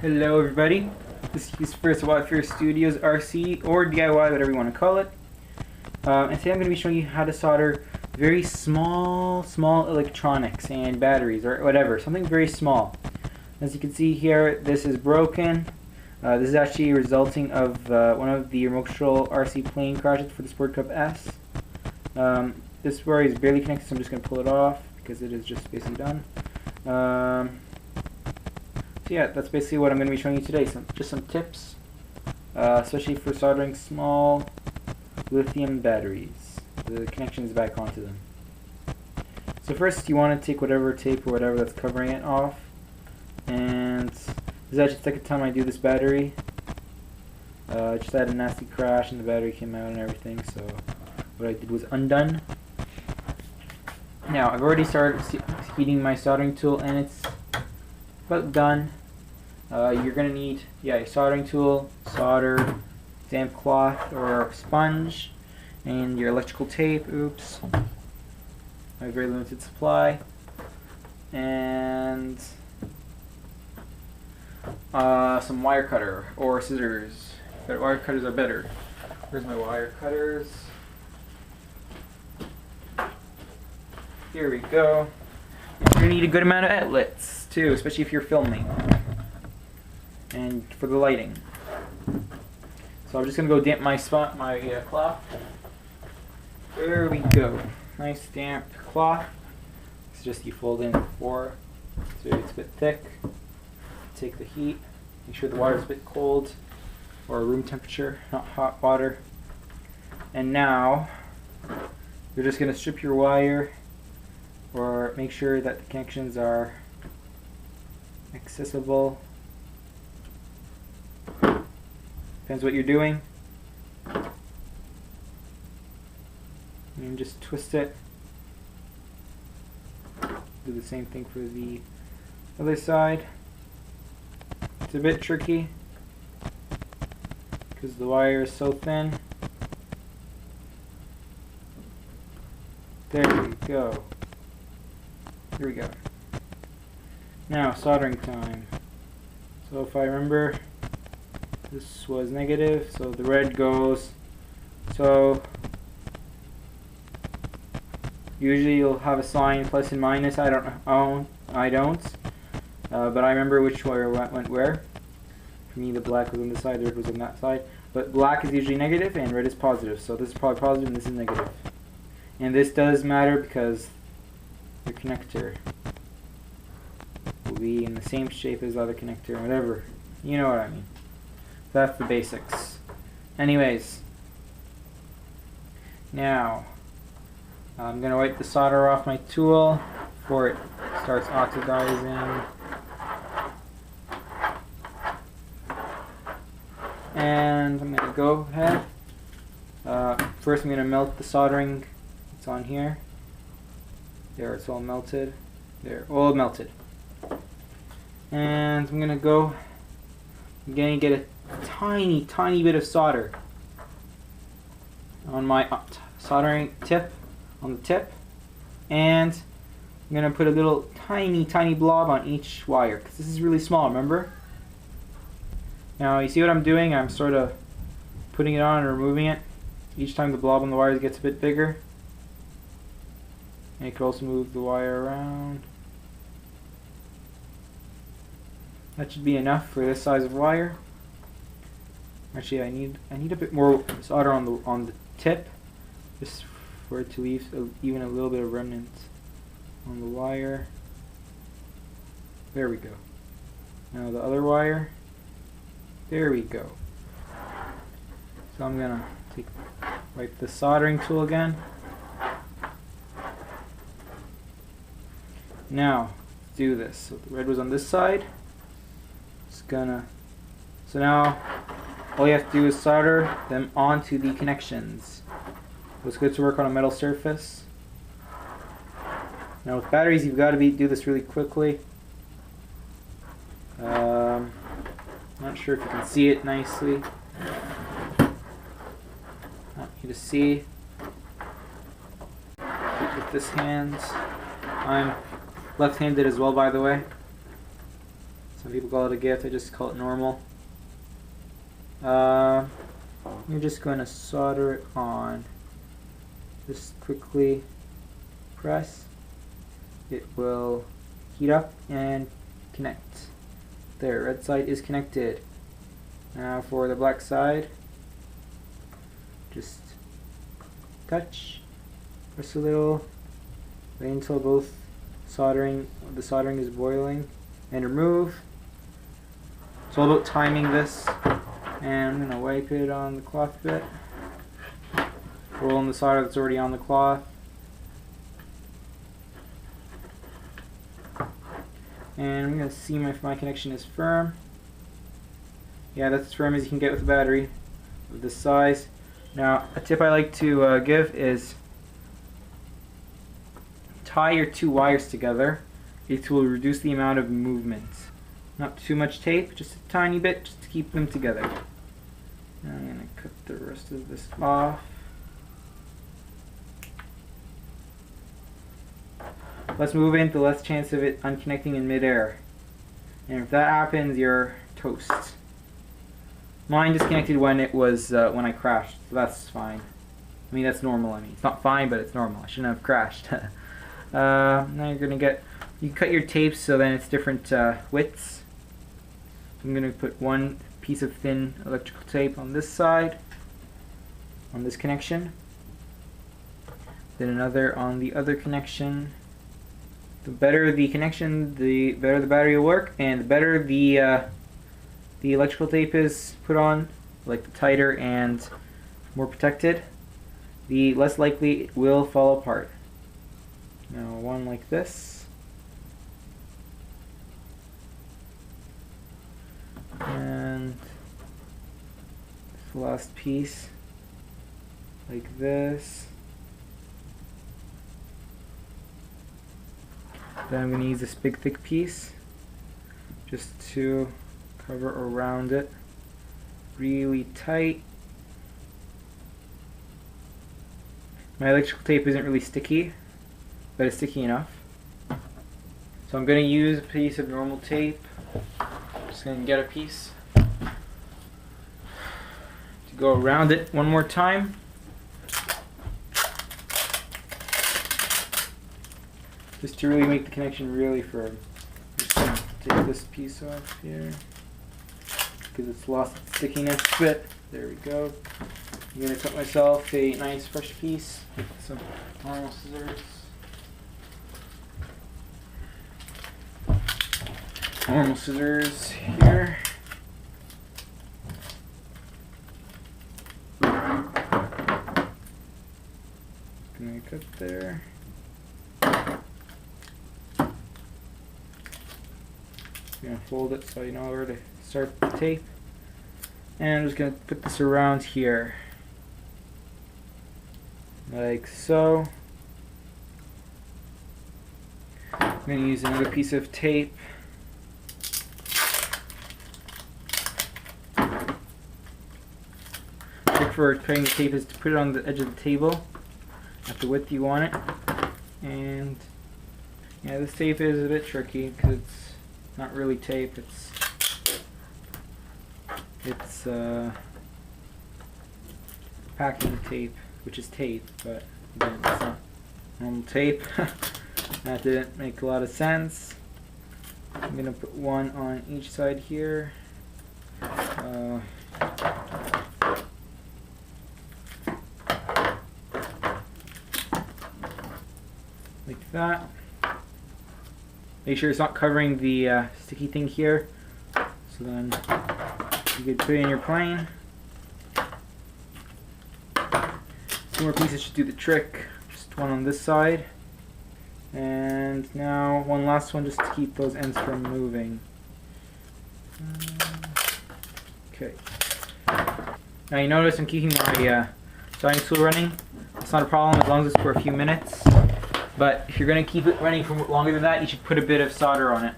Hello everybody, this is First Wildfire Studios RC or DIY, whatever you want to call it. And today I'm going to be showing you how to solder very small electronics and batteries or whatever, something very small. As you can see here, this is broken. This is actually resulting of one of the remote control RC plane crashes for the Sport Cup S. This wire is barely connected, so I'm just going to pull it off because it is just basically done. So yeah, that's basically what I'm going to be showing you today. Just some tips, especially for soldering small lithium batteries. The connections back onto them. So first, you want to take whatever tape or whatever that's covering it off. And this is actually the second time I do this battery. I just had a nasty crash and the battery came out and everything. So what I did was undone. Now I've already started heating my soldering tool and it's about done. You're going to need a soldering tool, solder, damp cloth or sponge, and your electrical tape. Oops. I have very limited supply. And some wire cutter or scissors. But wire cutters are better. Where's my wire cutters? Here we go. You're going to need a good amount of outlets too, especially if you're filming. And for the lighting. So I'm just going to go damp my cloth. There we go. Nice damp cloth. It's just you fold in 4 so it's a bit thick. Take the heat. Make sure the water is a bit cold or room temperature, not hot water. And now you're just going to strip your wire or make sure that the connections are accessible. Depends what you're doing. And just twist it. Do the same thing for the other side. It's a bit tricky because the wire is so thin. There we go. Here we go. Now soldering time. So if I remember, this was negative, so the red goes. So usually you'll have a sign plus and minus. I don't. But I remember which wire went where. For me, the black was on this side, the red was on that side. But black is usually negative and red is positive. So this is probably positive and this is negative. And this does matter because the connector will be in the same shape as the other connector or whatever. You know what I mean. That's the basics. Anyways, now I'm going to wipe the solder off my tool before it starts oxidizing. And I'm going to go ahead. First I'm going to melt the soldering. It's on here. There, it's all melted. There, all melted. And I'm going to go. I'm going to get a tiny bit of solder on my soldering tip, on the tip, and I'm going to put a little tiny blob on each wire because this is really small, remember? Now you see what I'm doing? I'm sort of putting it on and removing it each time the blob on the wires gets a bit bigger. And you can also move the wire around. That should be enough for this size of wire. Actually, I need a bit more solder on the tip, just for it to leave even a little bit of remnant on the wire. There we go. Now the other wire. There we go. So I'm gonna wipe the soldering tool again. Now let's do this. So the red was on this side. So now all you have to do is solder them onto the connections. It's good to work on a metal surface. Now with batteries, you've got to do this really quickly. Not sure if you can see it nicely. Want you to see with this hand. I'm left-handed as well, by the way. So Some people call it a gift, I just call it normal. You're just going to solder it on. Just quickly press. It will heat up and connect. There, red side is connected. Now for the black side, just touch, press a little, wait until the soldering is boiling, and remove. It's all about timing this, and I'm going to wipe it on the cloth a bit. Roll in the solder that's already on the cloth. And I'm going to see if my connection is firm. Yeah, that's as firm as you can get with a battery of this size. Now, a tip I like to give is tie your two wires together. It will reduce the amount of movement. Not too much tape, just a tiny bit, just to keep them together. Now I'm going to cut the rest of this off. Less movement, the less chance of it unconnecting in midair. And if that happens, you're toast. Mine disconnected when it was when I crashed, so that's fine. I mean, that's normal. I mean, it's not fine, but it's normal. I shouldn't have crashed. Now you're gonna you cut your tapes so then it's different widths. I'm gonna put one piece of thin electrical tape on this side, on this connection, then another on the other connection. The better the connection, the better the battery will work, and the better the electrical tape is put on, like the tighter and more protected, the less likely it will fall apart. Now one like this, and the last piece like this. Then I'm going to use this big thick piece just to cover around it really tight. My electrical tape isn't really sticky, but it's sticky enough. So I'm going to use a piece of normal tape. Just going to get a piece to go around it one more time. Just to really make the connection really firm. Just going to take this piece off here because it's lost its stickiness a bit. There we go. I'm going to cut myself a nice fresh piece with some normal scissors. Normal scissors here. Gonna cut there. I'm going to fold it so you know where to start the tape. And I'm just going to put this around here. Like so. I'm going to use another piece of tape. The trick for putting the tape is to put it on the edge of the table at the width you want it. And yeah, this tape is a bit tricky because it's not really tape, it's packing tape, which is tape, but again, it's not normal tape. That didn't make a lot of sense. I'm gonna put one on each side here. Like that. Make sure it's not covering the sticky thing here. So then you could put it in your plane. Two more pieces should do the trick. Just one on this side. And now one last one just to keep those ends from moving. Okay. Now you notice I'm keeping my soldering tool running. It's not a problem as long as it's for a few minutes. But if you're going to keep it running for longer than that, you should put a bit of solder on it.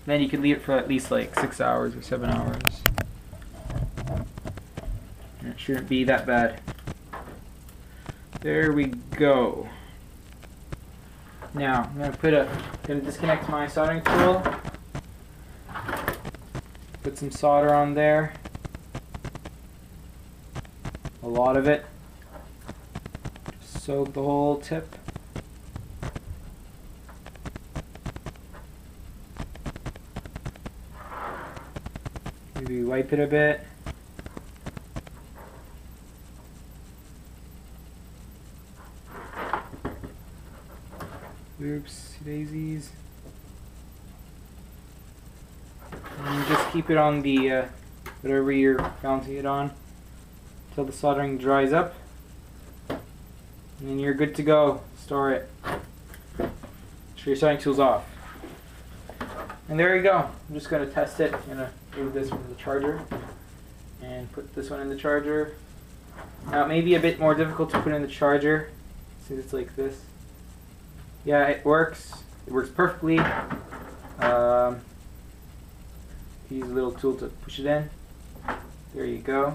Then you can leave it for at least like 6 hours or 7 hours. And it shouldn't be that bad. There we go. Now I'm going to disconnect my soldering tool. Put some solder on there. A lot of it. Soak the whole tip. Maybe wipe it a bit. Oops, daisies. And just keep it on the whatever you're mounting it on until the soldering dries up. And then you're good to go. Store it. Make sure your soldering tool's off. And there you go. I'm just going to test it. I'm going to remove this from the charger and put this one in the charger. Now it may be a bit more difficult to put in the charger since it's like this. Yeah, it works. It works perfectly. Use a little tool to push it in. There you go.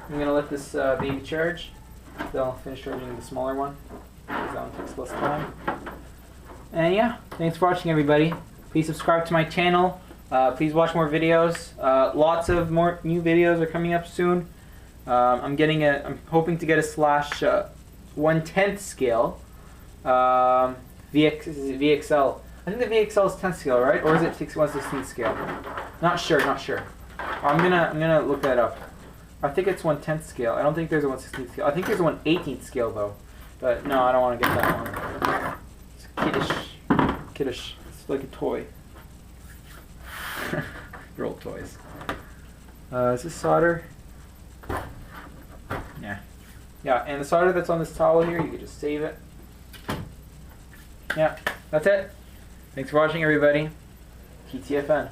I'm going to let this baby charge. Then I'll finish charging the smaller one, because that one takes less time. And yeah, thanks for watching, everybody. Please subscribe to my channel. Please watch more videos. Lots of more new videos are coming up soon. I'm hoping to get a slash 1/10 scale. VXL. I think the VXL is 10th scale, right? Or is it 1/16 scale? Not sure. I'm gonna look that up. I think it's 1/10 scale. I don't think there's a 1/16 scale. I think there's a 1/18 scale though. But no, I don't want to get that one. It's kiddish. It's like a toy. Your old toys. Is this solder? Yeah, and the solder that's on this towel here, you can just save it. Yeah, that's it. Thanks for watching, everybody. TTFN.